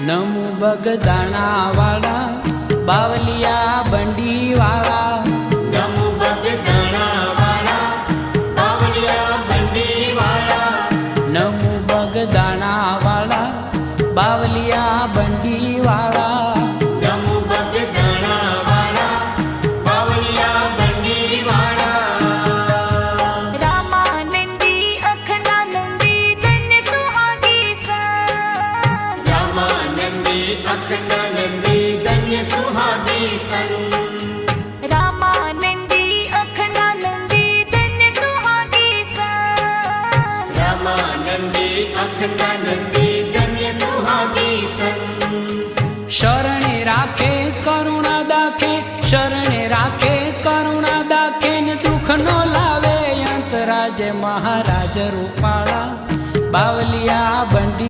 નમુ બગદાણા વાળા બાવલિયા બંડી વાળા નમુ બગદાણા વાળા બાવલિયા બંડી વાળા નમુ બગદાણા વાળા બાવલિયા બંડી વાળા નમુ બગદાણા વાળા બાવલિયા બંડી વાળા રામાનંદી અખંડાનંદી ધન્ય સુહાગી સન રામાનંદી અખંડાનંદી ધન્ય સુહાગી સન રામાનંદી અખંડાનંદી ધન્ય સુહાગી સન રામાનંદી અખંડાનંદી ધન્ય સુહાગી સન શરણે રાખે કરુણા દાખે શરણે રાખે કરુણા દાખે ને દુઃખ નો લાવે અંતરાજ મહારાજ રૂપાળા બાવલિયા બંડી